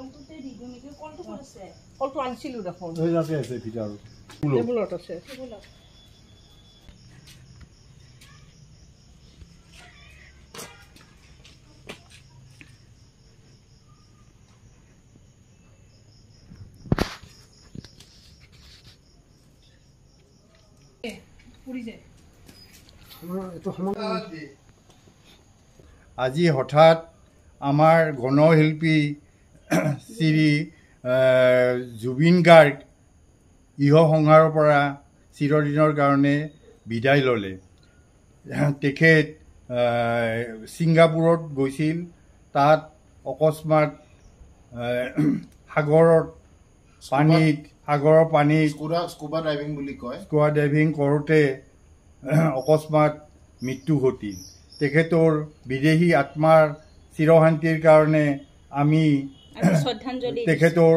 কলটোতে দি দিওঁ নেকি কলটো ক'ত আছে কলটো আনিছিলোঁ দেখোন এই যাতে আছে ভিতৰত টেবুলত আছে আজি হঠাৎ আমাৰ গণশিল্পী শ্ৰী জুবিন গাৰ্গ ইহ সংসাৰৰ পৰা চিৰদিনৰ কাৰণে বিদায় ল'লে তেখেত ছিংগাপুৰত গৈছিল তাত অকস্মাত সাগৰৰ পানীত স্কুবা ডাইভিং বুলি কয় স্কুবা ডাইভিং কৰোঁতে অকস্মাত মৃত্যু ঘটিল তেখেতৰ বিদেহী আত্মাৰ চিৰশান্তিৰ কাৰণে আমি তেখেতৰ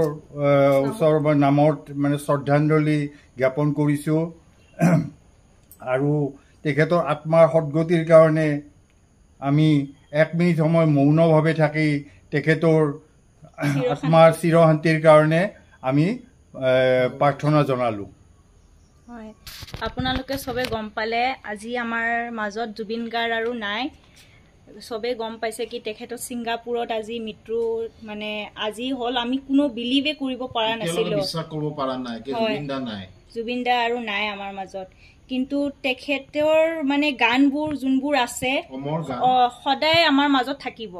ওচৰৰ নামত মানে শ্ৰদ্ধাঞ্জলি জ্ঞাপন কৰিছোঁ আৰু তেখেতৰ আত্মাৰ সদ্গতিৰ কাৰণে আমি 1 মিনিট সময় মৌনভাৱে থাকি তেখেতৰ আত্মাৰ চিৰশান্তিৰ কাৰণে আমি প্ৰাৰ্থনা জনালোঁ হয় আপোনালোকে সবে গম পালে আজি আমাৰ মাজত জুবিন গাৰ্গ আৰু নাই সবে গম পাইছে কি তেখেতৰ ছিংগাপুৰত আজি মৃত্যু মানে আজি হ'ল আমি কোনো বিলিভে কৰিব পৰা নাছিলোঁ বিশ্বাস কৰিব পৰা নাই কি জুবিনদা নাই জুবিনদা আৰু নাই আমাৰ মাজত কিন্তু তেখেতৰ মানে গানবোৰ যোনবোৰ আছে সদায় আমাৰ মাজত থাকিব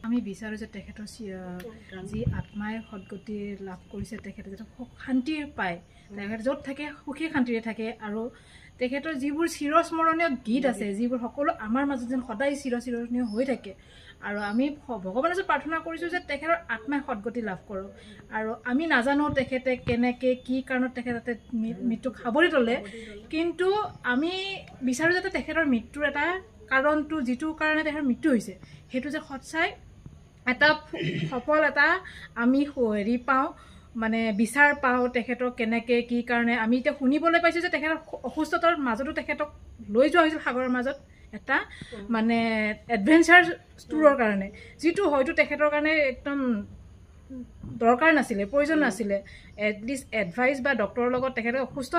আমি বিচাৰোঁ যে তেখেতৰ যি আত্মাই সদ্গতি লাভ কৰিছে তেখেতে যাতে শান্তি পায় তেখেতে য'ত থাকে সুখী শান্তিৰে থাকে আৰু তেখেতৰ যিবোৰ চিৰস্মৰণীয় গীত আছে যিবোৰ সকলো আমাৰ মাজত যেন সদায় চিৰস্মৰণীয় হৈ থাকে আৰু আমি ভগৱানৰ ওচৰত প্ৰাৰ্থনা কৰিছোঁ যে তেখেতৰ আত্মাই সদ্গতি লাভ কৰক আৰু আমি নাজানো তেখেতে কেনেকৈ কি কাৰণত তেখেতে মৃত্যুক সাৱৰি ল'লে কিন্তু আমি বিচাৰোঁ যাতে তেখেতৰ মৃত্যুৰ এটা কাৰণটো যিটো কাৰণে তেখেতৰ মৃত্যু হৈছে সেইটো যে সঁচাই এটা সফল এটা আমি হেৰি পাওঁ মানে বিচাৰ পাওঁ তেখেতক কেনেকৈ কি কাৰণে আমি এতিয়া শুনিবলৈ পাইছোঁ যে তেখেতৰ অসুস্থতাৰ মাজতো তেখেতক লৈ যোৱা হৈছিল সাগৰৰ মাজত এটা মানে এডভেঞ্চাৰ টুৰৰ কাৰণে যিটো হয়তো তেখেতৰ কাৰণে একদম দৰকাৰ নাছিলে প্ৰয়োজন নাছিলে এটলিষ্ট এডভাইচ বা ডক্টৰৰ লগত তেখেতে অসুস্থ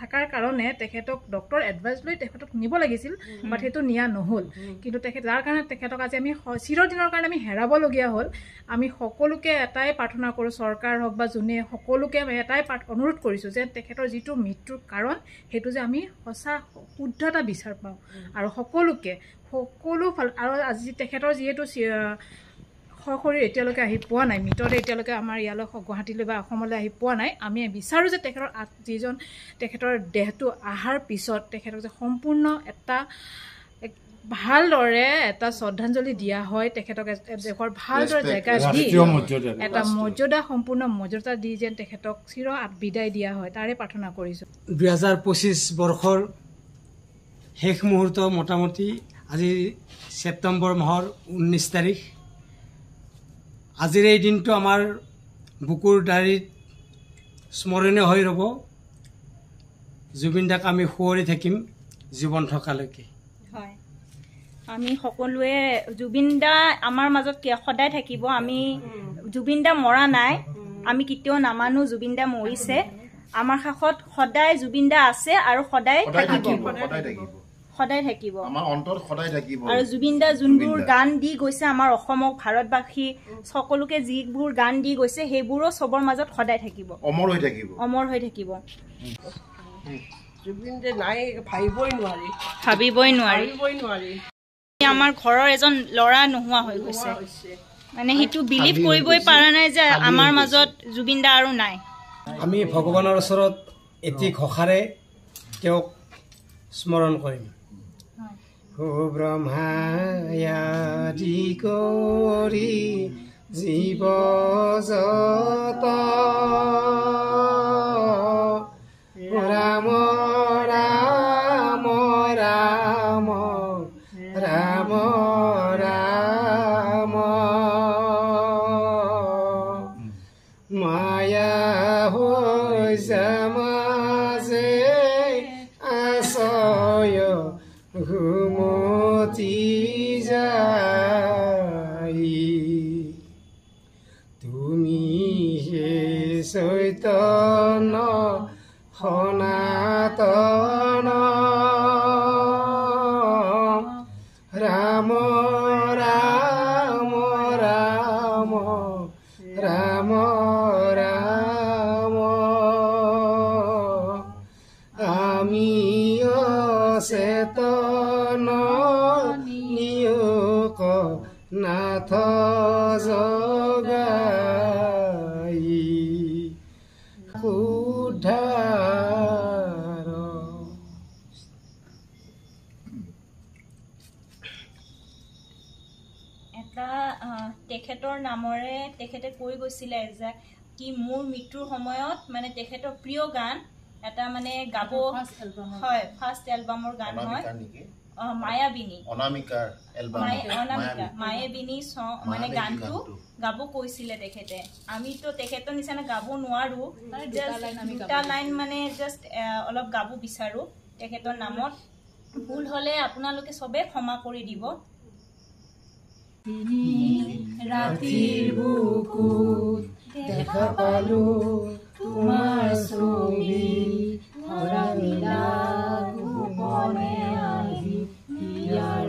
থকাৰ কাৰণে তেখেতক ডক্টৰ এডভাইচ লৈ তেখেতক নিব লাগিছিল বাট সেইটো নিয়া নহ'ল কিন্তু যাৰ কাৰণে তেখেতক আজি আমি চিৰদিনৰ কাৰণে আমি হেৰাবলগীয়া হ'ল আমি সকলোকে এটাই প্ৰাৰ্থনা কৰোঁ চৰকাৰ হওক বা যোনে সকলোকে এটাই অনুৰোধ কৰিছোঁ যে তেখেতৰ যিটো মৃত্যুৰ কাৰণ সেইটো যে আমি সঁচা শুদ্ধ এটা বিচাৰ পাওঁ আৰু সকলো ফাল আৰু আজি তেখেতৰ যিহেতু শৰীৰ এতিয়ালৈকে আহি পোৱা নাই মৃতদেহ এতিয়ালৈকে আমাৰ ইয়ালৈ গুৱাহাটীলৈ বা অসমলৈ আহি পোৱা নাই আমি বিচাৰোঁ যে তেখেতৰ দেহটো অহাৰ পিছত তেখেতক যে সম্পূৰ্ণ এটা ভালদৰে এটা শ্ৰদ্ধাঞ্জলি দিয়া হয় তেখেতক দেশৰ ভালদৰে জেগা দি এটা মৰ্যাদা সম্পূৰ্ণ মৰ্যাদা দি যেন তেখেতক চিৰ বিদায় দিয়া হয় তাৰে প্ৰাৰ্থনা কৰিছোঁ 2025 বৰ্ষৰ শেষ মুহূৰ্ত মোটামুটি আজি ছেপ্টেম্বৰ মাহৰ 19 তাৰিখ আজিৰ এই দিনটো আমাৰ বুকুৰ ডায়েৰীত স্মৰণীয় হৈ ৰ'ব জুবিনদাক আমি সুঁৱৰি থাকিম জীৱন থকালৈকে হয় আমি সকলোৱে জুবিনদা আমাৰ মাজত সদায় থাকিব আমি জুবিনদা মৰা নাই আমি কেতিয়াও নামানো জুবিনদা মৰিছে আমাৰ কাষত সদায় জুবিনদা আছে আৰু সদায় থাকিব আমাৰ অন্তৰত সদায় থাকিব আৰু জুবিনদা যোনবোৰ গান দি গৈছে আমাৰ অসমক ভাৰতবাসী সকলোকে যিবোৰ গান দি গৈছে সেইবোৰো সবৰ মাজত সদায় থাকিব অমৰ হৈ থাকিব জুবিনদা নাই ভাবিবই নোৱাৰি আমাৰ ঘৰৰ এজন ল'ৰা নোহোৱা হৈ গৈছে মানে সেইটো বিলিভ কৰিবই পৰা নাই যে আমাৰ মাজত জুবিনদা আৰু নাই আমি ভগৱানৰ ওচৰত এটি ঘোষাৰে তেওঁক স্মৰণ কৰিম ব্ৰহ্মায়াদি কৰি জীৱ জগত ৰাম ৰাম ৰাম ৰাম ৰাম মায়া হৈ সমাজে আশয় ঘুমতি যাই সনাতন ৰাম ৰাম ৰাম ৰাম ৰাম আমি অচেতন নিয়োগ নাথ জগাই উদ্ধাৰ এটা তেখেতৰ নামৰে তেখেতে কৈ গৈছিলে যে কি মোৰ মৃত্যুৰ সময়ত মানে তেখেতৰ প্ৰিয় গান এটা মানে গাব হয় ফাৰ্ষ্ট এলবামৰ গান হয় মায়াবিনী অনামিকাৰ এলবাম মায়াবিনী মানে গানটো গাব কৈছিলে তেখেতে আমিতো তেখেতৰ নিচিনা গাব নোৱাৰো দুটা লাইন মানে জাষ্ট অলপ গাব বিচাৰো তেখেতৰ নামত ভুল হলে আপোনালোকে সবে ক্ষমা কৰি দিব ৰাতিৰ বুকুত দেখা পালো তোমাৰ ছবি ধৰা নীলা গোপনে আহি ইয়াৰ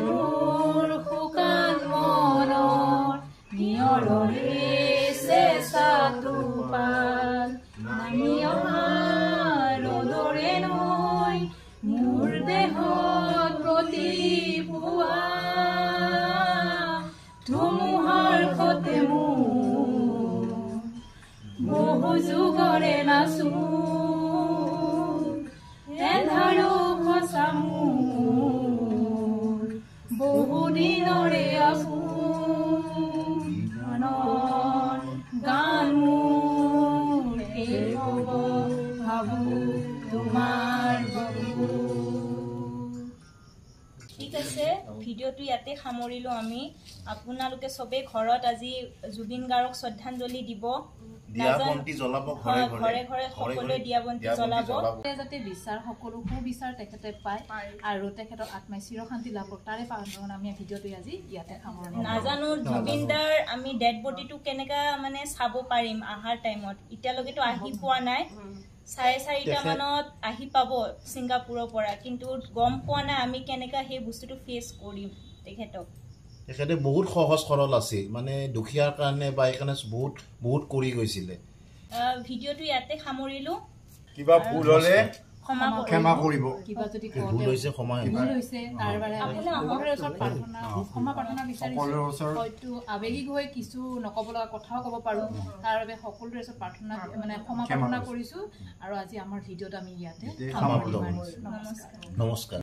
মোৰ শুকান মনৰ নিয়ৰৰে চেঁচাটো পাল নামি অহা ৰ'দৰে নৈ মোৰ দেহত প্ৰতিপুৱা ধুমুহাৰ সতে মোৰ বহু যুগৰে নাচো এন্ধাৰো সঁচা মোৰ বহু দিনৰে আছো গান মোৰ এই হ'ব ভাবো তোমাৰ ঠিক আছে ভিডিঅ'টো ইয়াতে সামৰিলো আমি আপোনালোকে সবে ঘৰত আজি জুবিন গাৰ্গক শ্ৰদ্ধাঞ্জলি দিব ঘৰে ঘৰে সকলোৱে দিয়াবন্তি জ্বলাব যাতে বিচাৰ সকলো সুবিচাৰ তেখেতে পায় আৰু তেখেতৰ আত্মাই চিৰশান্তি লাভ কৰক তাৰে কাৰণে আমি ভিডিঅ'টো আজি ইয়াতে সামৰণি নাজানো জুবিন দাৰ আমি ডেড বডিটো কেনেকা মানে চাব পাৰিম আহাৰ টাইমত এতিয়ালৈকেতো আহি পোৱা নাই 4:30 মানত আহি পাব ছিংগাপুৰৰ পৰা কিন্তু গম পোৱা নাই আমি কেনেকা সেই বস্তুটো ফেচ কৰিম তেখেতে বহুত সহজ সৰল আছিল মানে দুখীয়াৰ কাৰণে বা এইকাৰণে বহুত কৰি গৈছিলে ভিডিঅ'টো ইয়াতে সামৰিলো কিবা ভুল হলে ক্ষমা কৰিব কিবা যদি ভুল হৈছে ক্ষমা তাৰ বাবে ক্ষমা প্ৰাৰ্থনা বিচাৰিছো হয়তো আৱেগিক হৈ কিছু নকব লগা কথাও ক'ব পাৰো তাৰ বাবে সকলোৰে ওচৰত প্ৰাৰ্থনা মানে ক্ষমা প্ৰাৰ্থনা কৰিছো আৰু আজি আমাৰ ভিডিঅ'টো আমি ইয়াতে সামৰণি মাৰিছো নমস্কাৰ